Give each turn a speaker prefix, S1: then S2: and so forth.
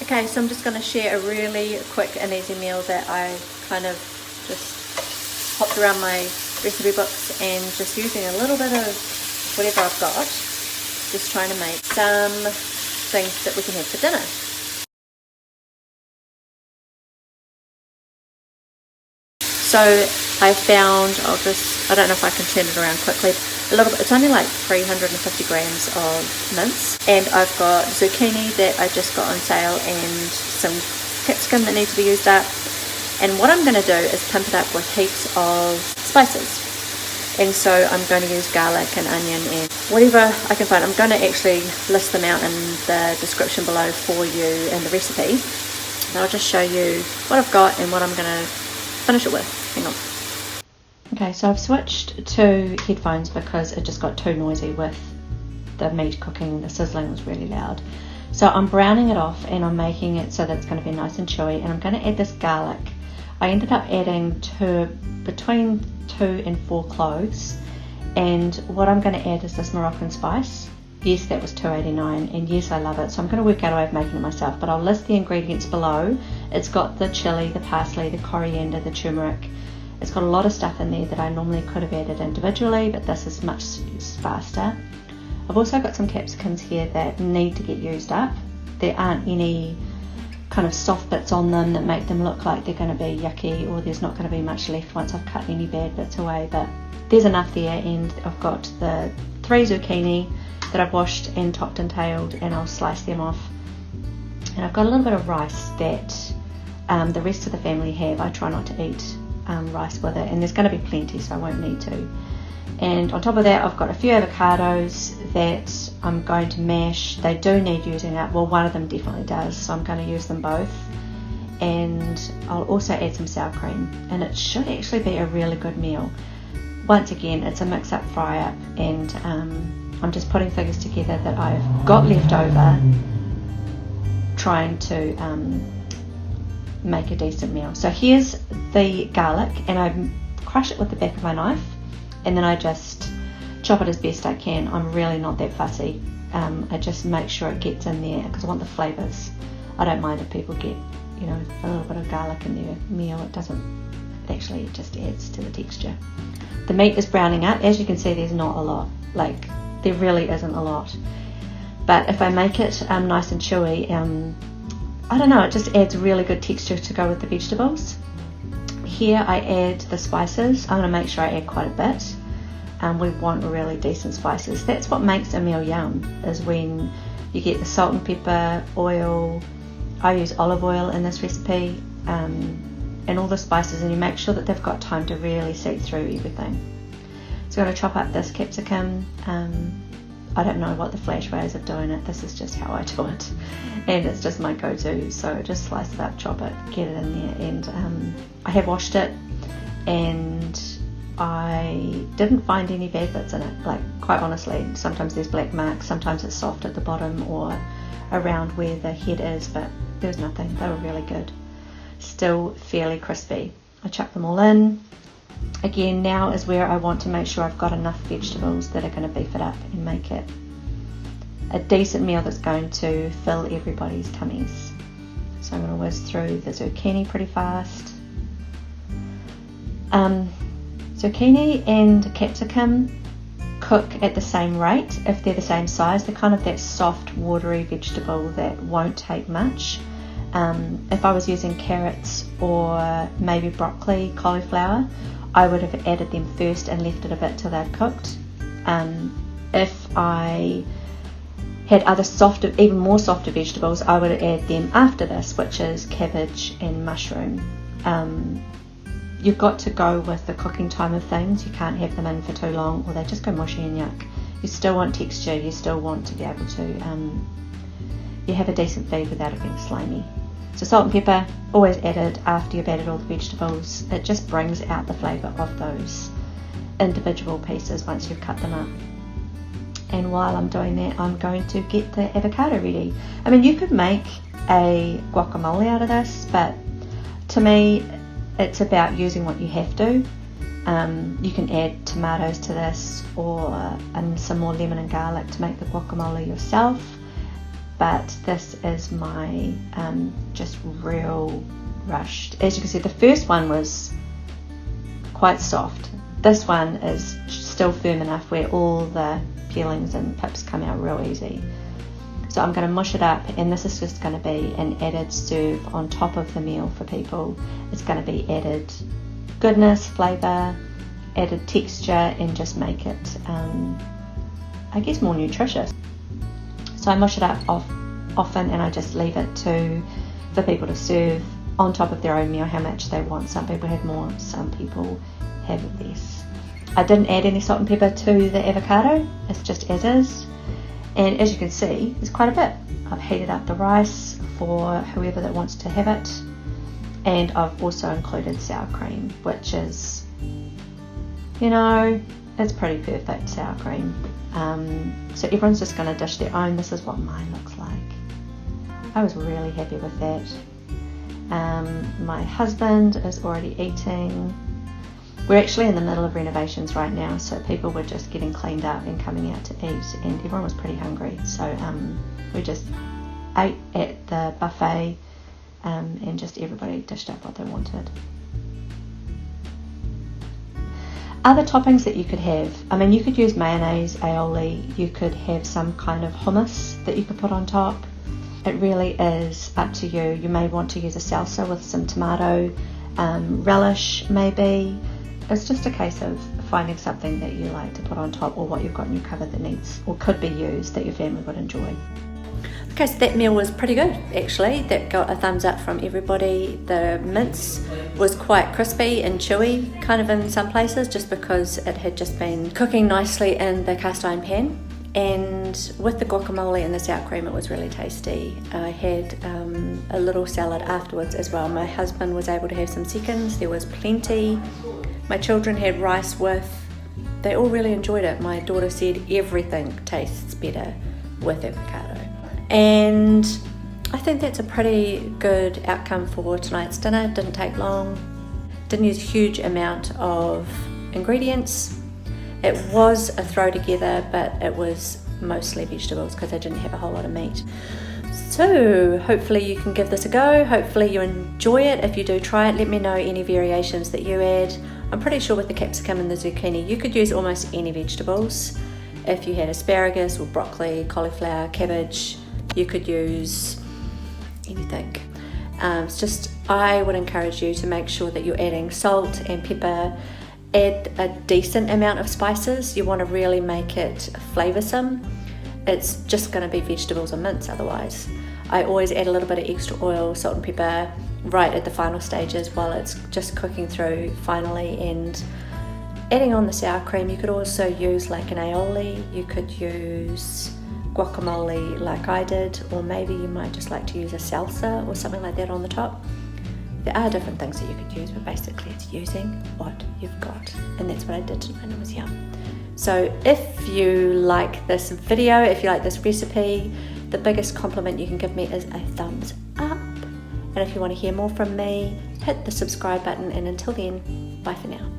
S1: Okay, so I'm just going to share a really quick and easy meal that I kind of just hopped around my recipe books and just using a little bit of whatever I've got, just trying to make some things that we can have for dinner. So I found, I don't know if I can turn it around quickly, a little bit, it's only like 350 grams of mince, and I've got zucchini that I just got on sale and some capsicum that needs to be used up. And what I'm going to do is pimp it up with heaps of spices. And so I'm going to use garlic and onion and whatever I can find. I'm going to actually list them out in the description below for you in the recipe. And I'll just show you what I've got and what I'm going to finish it with. Hang on. Okay, so I've switched to headphones because it just got too noisy with the meat cooking. The sizzling was really loud. So I'm browning it off and I'm making it so that it's going to be nice and chewy. And I'm going to add this garlic. I ended up adding between 2 and 4 cloves. And what I'm going to add is this Moroccan spice. Yes, that was $2.89, and yes, I love it. So I'm going to work out a way of making it myself, but I'll list the ingredients below. It's got the chili, the parsley, the coriander, the turmeric. It's got a lot of stuff in there that I normally could have added individually, but this is much faster. I've also got some capsicums here that need to get used up. There aren't any kind of soft bits on them that make them look like they're going to be yucky, or there's not going to be much left once I've cut any bad bits away, but there's enough there. And I've got the 3 zucchini that I've washed and topped and tailed, and I'll slice them off. And I've got a little bit of rice that the rest of the family have. I try not to eat rice with it, and there's going to be plenty, so I won't need to. And on top of that, I've got a few avocados that I'm going to mash. They do need using up. Well, one of them definitely does, so I'm going to use them both. And I'll also add some sour cream, and it should actually be a really good meal. Once again, it's a mix-up fry-up, and I'm just putting things together that I've got left over, trying to make a decent meal. So here's the garlic, and I crush it with the back of my knife, and then I just chop it as best I can. I'm really not that fussy. I just make sure it gets in there because I want the flavours. I don't mind if people get, you know, a little bit of garlic in their meal. It just adds to the texture. The meat is browning up. As you can see, there's not a lot. Like, there really isn't a lot. But if I make it nice and chewy, I don't know, it just adds really good texture to go with the vegetables. Here I add the spices. I'm going to make sure I add quite a bit. We want really decent spices. That's what makes a meal yum, is when you get the salt and pepper, oil. I use olive oil in this recipe, and all the spices, and you make sure that they've got time to really seep through everything. So I'm going to chop up this capsicum. I don't know what the flash ways of doing it. This is just how I do it, and it's just my go-to. So just slice it up, chop it, get it in there, and I have washed it, and I didn't find any bad bits in it. Like, quite honestly, sometimes there's black marks, sometimes it's soft at the bottom or around where the head is, but there was nothing. They were really good. Still fairly crispy. I chuck them all in. Again, now is where I want to make sure I've got enough vegetables that are going to beef it up and make it a decent meal that's going to fill everybody's tummies. So I'm going to whiz through the zucchini pretty fast. Zucchini and capsicum cook at the same rate if they're the same size. They're kind of that soft, watery vegetable that won't take much. If I was using carrots or maybe broccoli, cauliflower, I would have added them first and left it a bit till they're cooked. If I had other softer, even more softer vegetables, I would add them after this, which is cabbage and mushroom. You've got to go with the cooking time of things. You can't have them in for too long or they just go mushy and yuck. You still want texture, you still want to be able to you have a decent feed without it being slimy. So salt and pepper, always added after you've added all the vegetables. It just brings out the flavour of those individual pieces once you've cut them up. And while I'm doing that, I'm going to get the avocado ready. I mean, you could make a guacamole out of this, but to me, it's about using what you have to. You can add tomatoes to this or some more lemon and garlic to make the guacamole yourself. but this is my just real rushed. As you can see, the first one was quite soft. This one is still firm enough where all the peelings and pips come out real easy. So I'm going to mush it up, and this is just going to be an added serve on top of the meal for people. It's going to be added goodness, flavour, added texture, and just make it I guess more nutritious. So I mush it up often, and I just leave it for people to serve on top of their own meal how much they want. Some people have more, some people have less. I didn't add any salt and pepper to the avocado, it's just as is. And as you can see, there's quite a bit. I've heated up the rice for whoever that wants to have it. And I've also included sour cream, which is, you know, it's pretty perfect sour cream. So everyone's just going to dish their own. This is what mine looks like. I was really happy with that. My husband is already eating. We're actually in the middle of renovations right now, so people were just getting cleaned up and coming out to eat, and everyone was pretty hungry. So we just ate at the buffet, and just everybody dished up what they wanted. Other toppings that you could have, I mean, you could use mayonnaise, aioli, you could have some kind of hummus that you could put on top. It really is up to you. You may want to use a salsa with some tomato, relish maybe. It's just a case of finding something that you like to put on top, or what you've got in your cupboard that needs or could be used that your family would enjoy. Okay, so that meal was pretty good actually. That got a thumbs up from everybody. The mince was quite crispy and chewy kind of in some places, just because it had just been cooking nicely in the cast iron pan. And with the guacamole and the sour cream, it was really tasty. I had a little salad afterwards as well. My husband was able to have some seconds. There was plenty. My children had rice with. They all really enjoyed it. My daughter said everything tastes better with avocado. And I think that's a pretty good outcome for tonight's dinner. It didn't take long. Didn't use a huge amount of ingredients. It was a throw together, but it was mostly vegetables because I didn't have a whole lot of meat. So hopefully you can give this a go. Hopefully you enjoy it. If you do try it, let me know any variations that you add. I'm pretty sure with the capsicum and the zucchini, you could use almost any vegetables. If you had asparagus or broccoli, cauliflower, cabbage, you could use anything. It's just, I would encourage you to make sure that you're adding salt and pepper. Add a decent amount of spices. You want to really make it flavoursome. It's just going to be vegetables and mince otherwise. I always add a little bit of extra oil, salt and pepper right at the final stages while it's just cooking through finally, and adding on the sour cream. You could also use like an aioli, you could use guacamole like I did, or maybe you might just like to use a salsa or something like that on the top. There are different things that you could use, but basically it's using what you've got, and that's what I did tonight, and it was yum. So if you like this video, if you like this recipe, the biggest compliment you can give me is a thumbs up. And if you want to hear more from me, hit the subscribe button, and until then, bye for now.